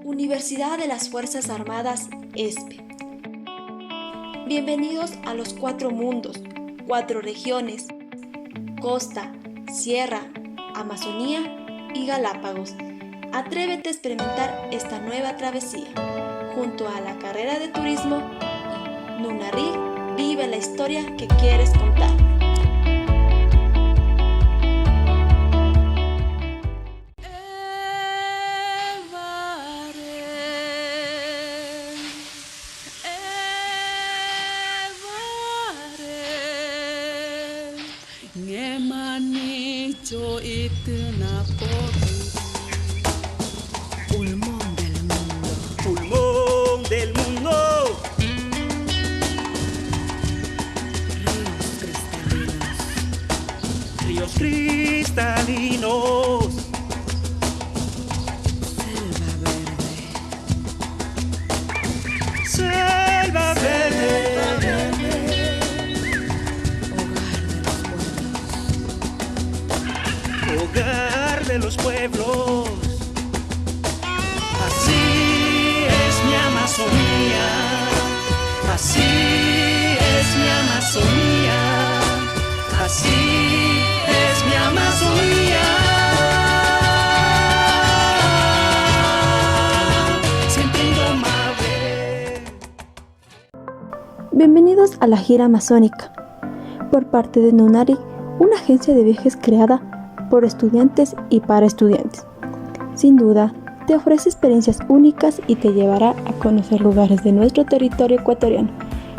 Universidad de las Fuerzas Armadas, ESPE. Bienvenidos a los 4 mundos, 4 regiones: costa, sierra, Amazonía y Galápagos. Atrévete a experimentar esta nueva travesía. Junto a la carrera de turismo y Nunarig, vive la historia que quieres contar. Pulmón del mundo. Pulmón del mundo. Ríos cristalinos. Selva verde. Hogar de los pueblos. Así es mi Amazonía, así es mi Amazonía, así es mi Amazonía. Siempre indomable. Bienvenidos a la gira amazónica, por parte de Nunarig, una agencia de viajes creada por estudiantes y para estudiantes. Sin duda, te ofrece experiencias únicas y te llevará a conocer lugares de nuestro territorio ecuatoriano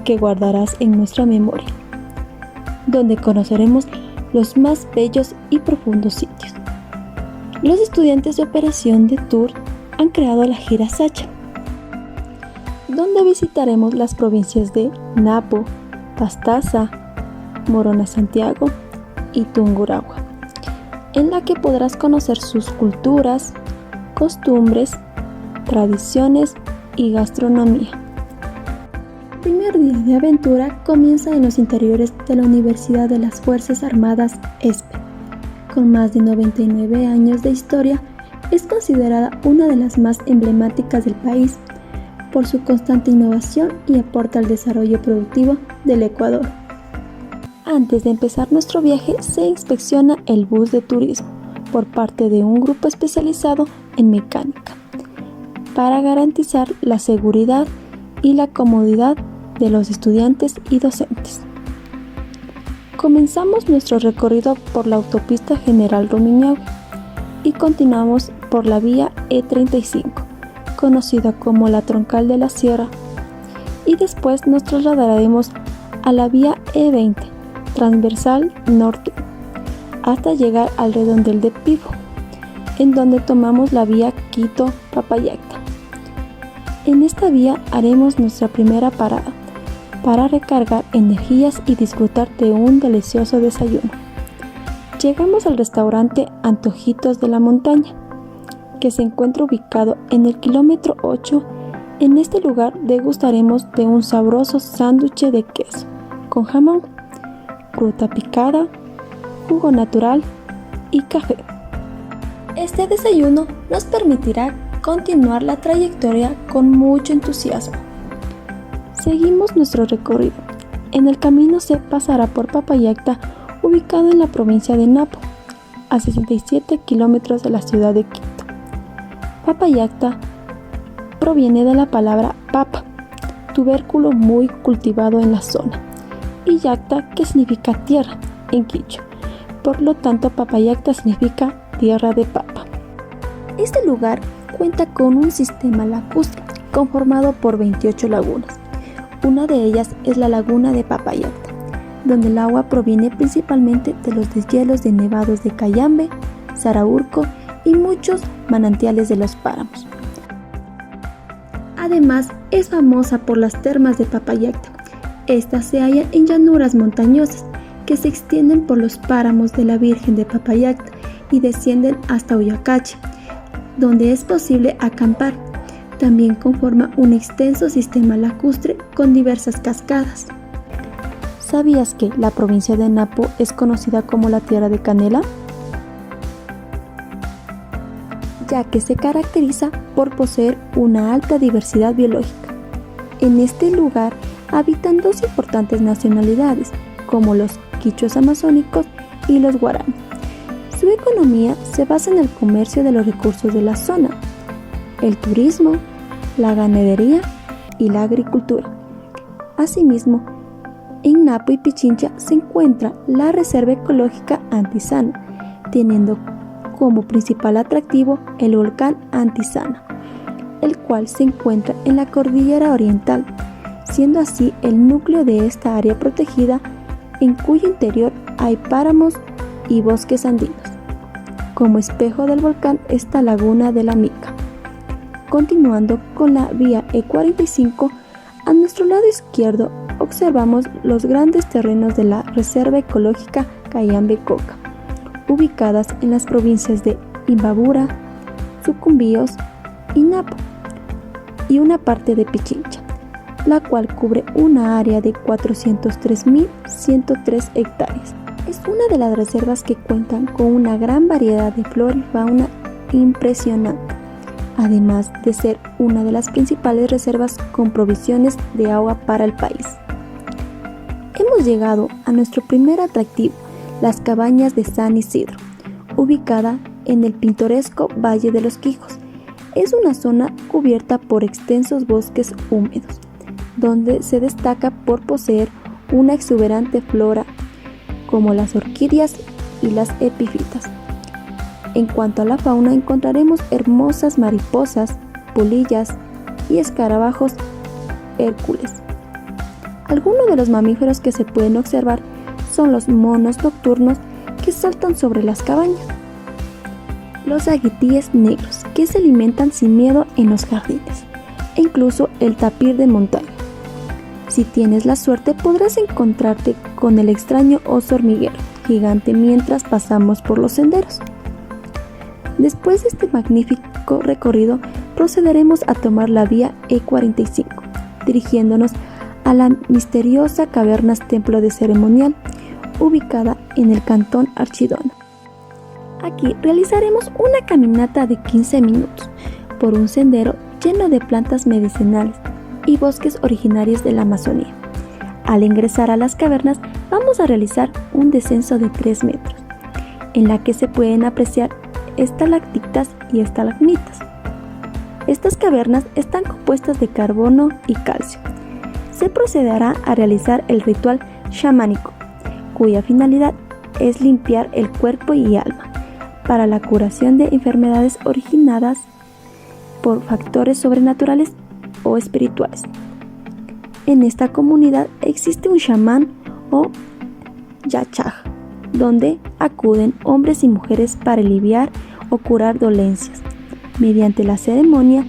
que guardarás en nuestra memoria, donde conoceremos los más bellos y profundos sitios. Los estudiantes de operación de Tour han creado la gira Sacha, donde visitaremos las provincias de Napo, Pastaza, Morona Santiago y Tungurahua, en la que podrás conocer sus culturas, costumbres, tradiciones y gastronomía. El primer día de aventura comienza en los interiores de la Universidad de las Fuerzas Armadas, ESPE. Con más de 99 años de historia, es considerada una de las más emblemáticas del país por su constante innovación y aporte al desarrollo productivo del Ecuador. Antes de empezar nuestro viaje, se inspecciona el bus de turismo por parte de un grupo especializado en mecánica, para garantizar la seguridad y la comodidad de los estudiantes y docentes. Comenzamos nuestro recorrido por la autopista General Rumiñahui y continuamos por la vía E35, conocida como la Troncal de la Sierra, y después nos trasladaremos a la vía E20, transversal norte, hasta llegar al redondel de Pivo, en donde tomamos la vía Quito-Papayacta. En esta vía haremos nuestra primera parada para recargar energías y disfrutar de un delicioso desayuno. Llegamos al restaurante Antojitos de la Montaña, que se encuentra ubicado en el kilómetro 8. En este lugar degustaremos de un sabroso sándwich de queso con jamón, fruta picada, jugo natural y café. Este desayuno nos permitirá continuar la trayectoria con mucho entusiasmo. Seguimos nuestro recorrido. En el camino se pasará por Papayacta, ubicado en la provincia de Napo, a 67 kilómetros de la ciudad de Quito. Papayacta proviene de la palabra papa, tubérculo muy cultivado en la zona, y yacta, que significa tierra en quichua. Por lo tanto, Papayacta significa tierra de papa. Este lugar cuenta con un sistema lacustre conformado por 28 lagunas. Una de ellas es la laguna de Papayacta, donde el agua proviene principalmente de los deshielos de nevados de Cayambe, Saraurco y muchos manantiales de los páramos. Además, es famosa por las termas de Papayacta. Estas se hallan en llanuras montañosas que se extienden por los páramos de la Virgen de Papayacta y descienden hasta Oyacache, donde es posible acampar. También conforma un extenso sistema lacustre con diversas cascadas. ¿Sabías que la provincia de Napo es conocida como la tierra de canela? ya que se caracteriza por poseer una alta diversidad biológica. En este lugar habitan dos importantes nacionalidades, como los quichuas amazónicos y los guaraní. Su economía se basa en el comercio de los recursos de la zona, el turismo, la ganadería y la agricultura. Asimismo, en Napo y Pichincha se encuentra la Reserva Ecológica Antisana, teniendo como principal atractivo el volcán Antisana, el cual se encuentra en la Cordillera Oriental, siendo así el núcleo de esta área protegida, en cuyo interior hay páramos y bosques andinos. Como espejo del volcán está la Laguna de la Mica. Continuando con la vía E45, a nuestro lado izquierdo observamos los grandes terrenos de la Reserva Ecológica Cayambe-Coca, ubicadas en las provincias de Imbabura, Sucumbíos y Napo, y una parte de Pichincha, la cual cubre una área de 403.103 hectáreas. Es una de las reservas que cuentan con una gran variedad de flora y fauna impresionante, además de ser una de las principales reservas con provisiones de agua para el país. Hemos llegado a nuestro primer atractivo, las cabañas de San Isidro, ubicada en el pintoresco Valle de los Quijos. Es una zona cubierta por extensos bosques húmedos, donde se destaca por poseer una exuberante flora como las orquídeas y las epífitas. En cuanto a la fauna, encontraremos hermosas mariposas, polillas y escarabajos hércules. Algunos de los mamíferos que se pueden observar son los monos nocturnos que saltan sobre las cabañas, los aguitíes negros que se alimentan sin miedo en los jardines, e incluso el tapir de montaña. Si tienes la suerte, podrás encontrarte con el extraño oso hormiguero gigante mientras pasamos por los senderos. Después de este magnífico recorrido, procederemos a tomar la vía E45, dirigiéndonos a la misteriosa Cavernas Templo de Ceremonial, ubicada en el cantón Archidona. Aquí realizaremos una caminata de 15 minutos por un sendero lleno de plantas medicinales y bosques originarios de la Amazonía. Al ingresar a las cavernas, vamos a realizar un descenso de 3 metros, en la que se pueden apreciar estalactitas y estalagmitas. Estas cavernas están compuestas de carbono y calcio. Se procederá a realizar el ritual chamánico, cuya finalidad es limpiar el cuerpo y alma para la curación de enfermedades originadas por factores sobrenaturales o espirituales. En esta comunidad existe un chamán o yachaj, donde acuden hombres y mujeres para aliviar o curar dolencias, mediante la ceremonia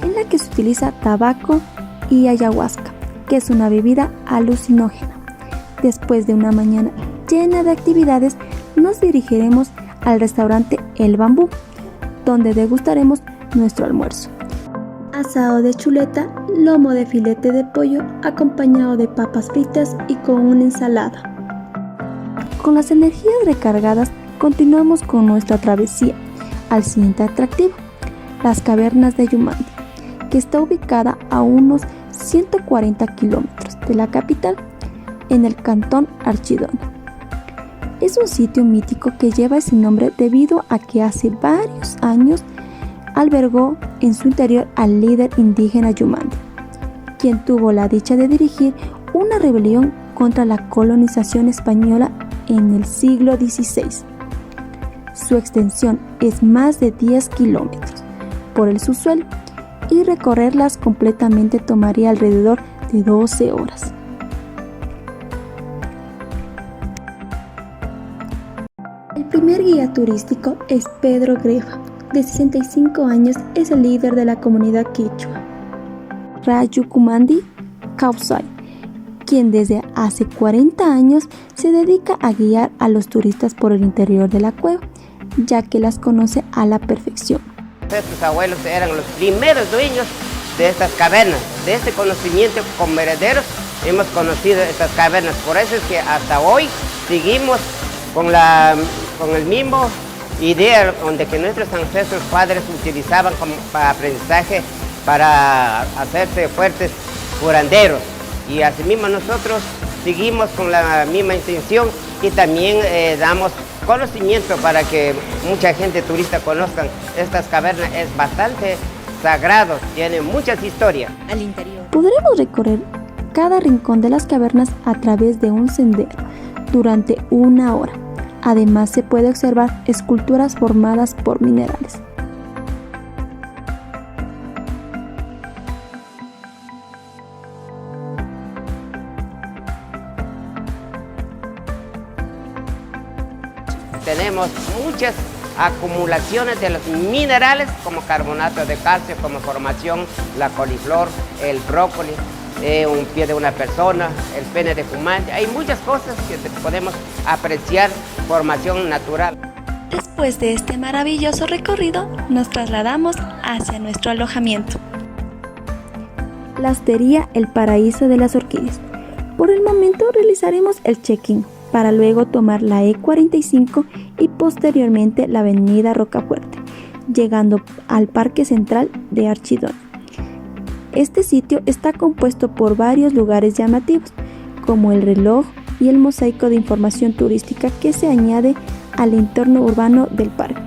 en la que se utiliza tabaco y ayahuasca, que es una bebida alucinógena. Después de una mañana llena de actividades, nos dirigiremos al restaurante El Bambú, donde degustaremos nuestro almuerzo: asado de chuleta, lomo de filete de pollo acompañado de papas fritas y con una ensalada. Con las energías recargadas, continuamos con nuestra travesía al siguiente atractivo, las cavernas de Yumandi, que está ubicada a unos 140 kilómetros de la capital, en el cantón Archidona. Es un sitio mítico que lleva ese nombre debido a que hace varios años albergó en su interior al líder indígena Yumandi, quien tuvo la dicha de dirigir una rebelión contra la colonización española en el siglo XVI. Su extensión es más de 10 kilómetros por el subsuelo y recorrerlas completamente tomaría alrededor de 12 horas. El primer guía turístico es Pedro Grefa, de 65 años, es el líder de la comunidad quichua Rayucumandi Causay, quien desde hace 40 años se dedica a guiar a los turistas por el interior de la cueva, ya que las conoce a la perfección. Nuestros abuelos eran los primeros dueños de estas cavernas. De este conocimiento como herederos hemos conocido estas cavernas. Por eso es que hasta hoy seguimos con el mismo idea donde que nuestros ancestros padres utilizaban como para aprendizaje para hacerse fuertes curanderos. Y asimismo nosotros seguimos con la misma intención y también damos conocimiento para que mucha gente turista conozcan estas cavernas. Es bastante sagrado, tiene muchas historias. Al interior. Podremos recorrer cada rincón de las cavernas a través de un sendero durante 1 hora. Además, se puede observar esculturas formadas por minerales. Tenemos muchas acumulaciones de los minerales como carbonato de calcio, como formación, la coliflor, el brócoli, un pie de una persona, el pene de fumante. Hay muchas cosas que podemos apreciar, formación natural. Después de este maravilloso recorrido, nos trasladamos hacia nuestro alojamiento. La hostería El Paraíso de las Orquídeas. Por el momento realizaremos el check-in, para luego tomar la E45 y posteriormente la avenida Rocafuerte, llegando al Parque Central de Archidona. Este sitio está compuesto por varios lugares llamativos, como el reloj y el mosaico de información turística que se añade al entorno urbano del parque.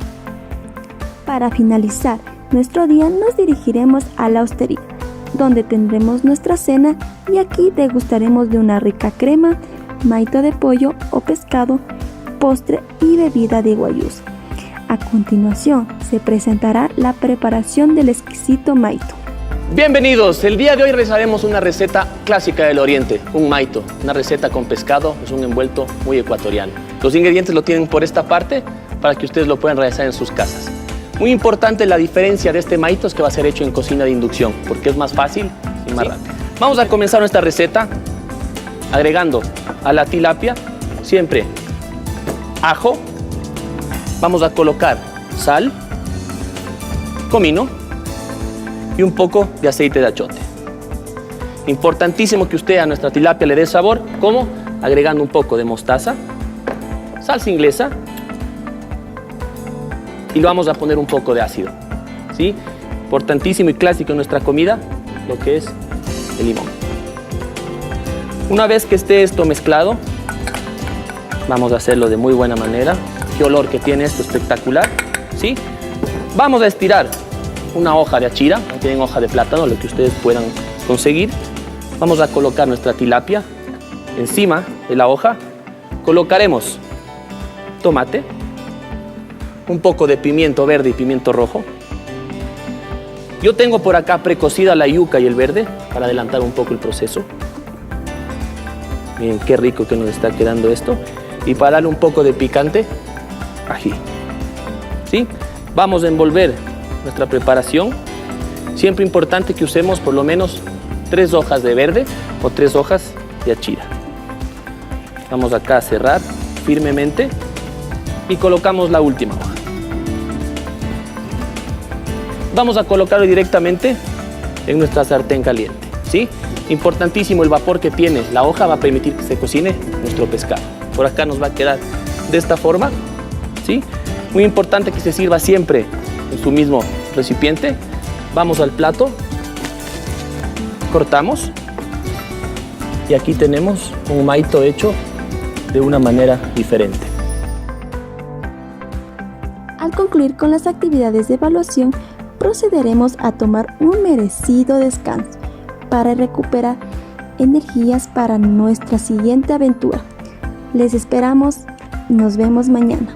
Para finalizar nuestro día nos dirigiremos a la hostería, donde tendremos nuestra cena y aquí degustaremos de una rica crema, maito de pollo o pescado, postre y bebida de guayusa. A continuación se presentará la preparación del exquisito maito. Bienvenidos, el día de hoy realizaremos una receta clásica del oriente, un maito, una receta con pescado, es un envuelto muy ecuatoriano. Los ingredientes lo tienen por esta parte para que ustedes lo puedan realizar en sus casas. Muy importante la diferencia de este maito es que va a ser hecho en cocina de inducción, porque es más fácil y más rápido. Vamos a comenzar nuestra receta agregando a la tilapia siempre ajo, vamos a colocar sal, comino y un poco de aceite de achote. Importantísimo que usted a nuestra tilapia le dé sabor, ¿cómo? Agregando un poco de mostaza, salsa inglesa y lo vamos a poner un poco de ácido, ¿sí? Importantísimo y clásico en nuestra comida, lo que es el limón. Una vez que esté esto mezclado, vamos a hacerlo de muy buena manera. Qué olor que tiene esto, espectacular, ¿sí? Vamos a estirar una hoja de achira, tienen hoja de plátano, lo que ustedes puedan conseguir. Vamos a colocar nuestra tilapia encima de la hoja. Colocaremos tomate, un poco de pimiento verde y pimiento rojo. Yo tengo por acá precocida la yuca y el verde para adelantar un poco el proceso. Miren qué rico que nos está quedando esto. Y para darle un poco de picante, ají. ¿Sí? Vamos a envolver nuestra preparación. Siempre importante que usemos por lo menos 3 hojas de verde o 3 hojas de achira. Vamos acá a cerrar firmemente y colocamos la última hoja. Vamos a colocarlo directamente en nuestra sartén caliente, ¿sí? Importantísimo, el vapor que tiene la hoja va a permitir que se cocine nuestro pescado. Por acá nos va a quedar de esta forma, ¿sí? Muy importante que se sirva siempre en su mismo recipiente. Vamos al plato, cortamos y aquí tenemos un maito hecho de una manera diferente. Al concluir con las actividades de evaluación, procederemos a tomar un merecido descanso para recuperar energías para nuestra siguiente aventura. Les esperamos y nos vemos mañana.